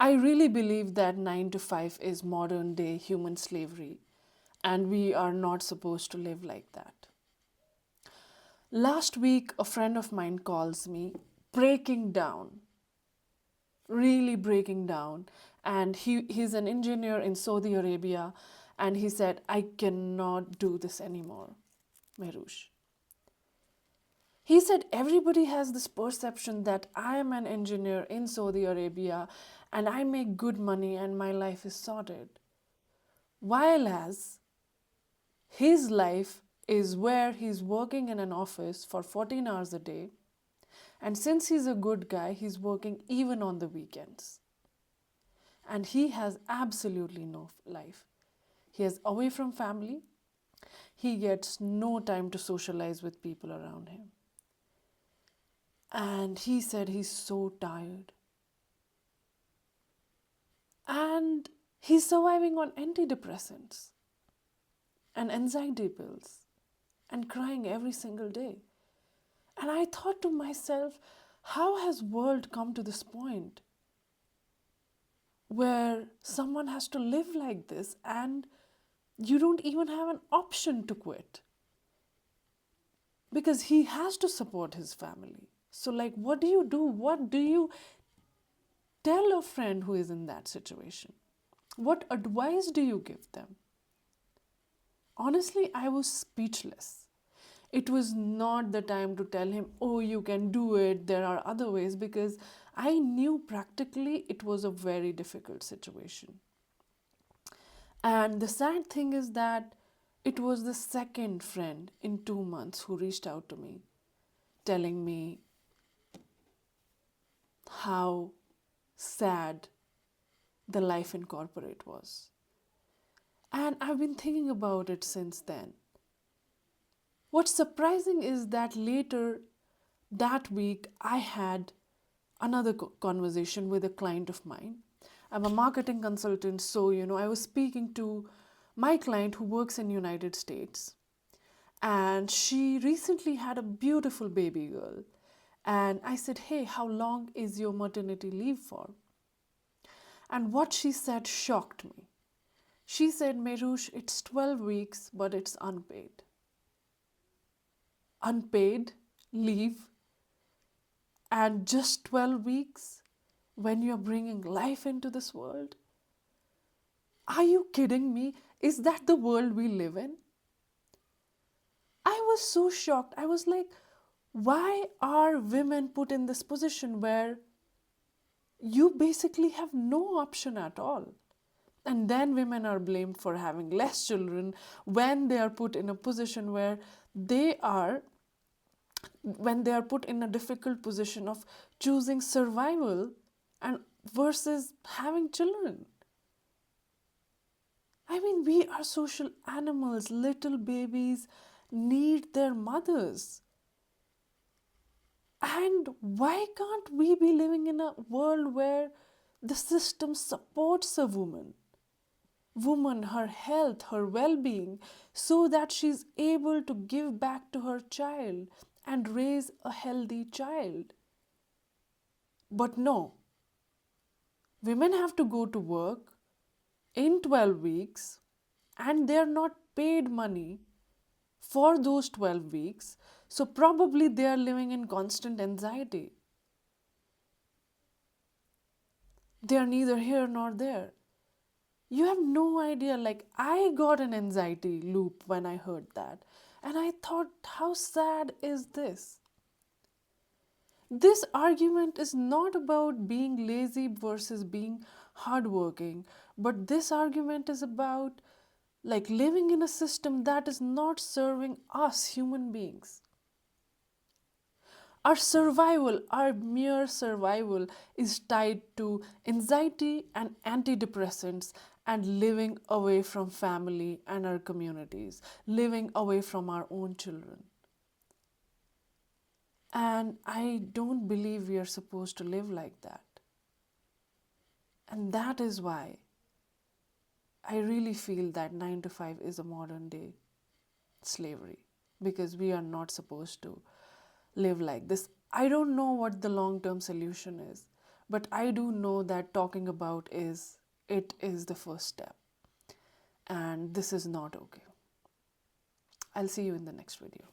I really believe that 9 to 5 is modern day human slavery, and we are not supposed to live like that. Last week, a friend of mine calls me, breaking down, really breaking down. And he's an engineer in Saudi Arabia, and he said, I cannot do this anymore, Merush. He said, everybody has this perception that I am an engineer in Saudi Arabia and I make good money and my life is sorted. While as his life is where he's working in an office for 14 hours a day, and since he's a good guy, he's working even on the weekends. And he has absolutely no life. He is away from family. He gets no time to socialize with people around him. And he said he's so tired. And he's surviving on antidepressants and anxiety pills and crying every single day. And I thought to myself, how has world come to this point where someone has to live like this and you don't even have an option to quit? Because he has to support his family. So, like, what do you do? What do you tell a friend who is in that situation? What advice do you give them? Honestly, I was speechless. It was not the time to tell him, oh, you can do it, there are other ways, because I knew practically it was a very difficult situation. And the sad thing is that it was the second friend in 2 months who reached out to me, telling me how sad the life in corporate was. And I've been thinking about it since then. What's surprising is that later that week I had another conversation with a client of mine. I'm a marketing consultant, so I was speaking to my client who works in United States. And she recently had a beautiful baby girl. And I said, hey, how long is your maternity leave for? And what she said shocked me. She said, Merush, it's 12 weeks, but it's unpaid. Unpaid leave, and just 12 weeks when you're bringing life into this world? Are you kidding me? Is that the world we live in? I was so shocked. I was like, why are women put in this position where you basically have no option at all? And then women are blamed for having less children when they are put in a position where they are when they are put in a difficult position of choosing survival and versus having children. I mean, we are social animals. Little babies need their mothers. And why can't we be living in a world where the system supports a woman, her health, her well-being, so that she's able to give back to her child and raise a healthy child? But no, women have to go to work in 12 weeks and they're not paid money for those 12 weeks. So probably they are living in constant anxiety. They are neither here nor there. You have no idea. Like, I got an anxiety loop when I heard that. And I thought, how sad is this? This argument is not about being lazy versus being hardworking, but this argument is about like living in a system that is not serving us human beings. Our survival, our mere survival, is tied to anxiety and antidepressants and living away from family and our communities, living away from our own children. And I don't believe we are supposed to live like that. And that is why I really feel that 9 to 5 is a modern day slavery, because we are not supposed to live like this. I don't know what the long term solution is, but I do know that talking about is the first step, and this is not okay. I'll see you in the next video.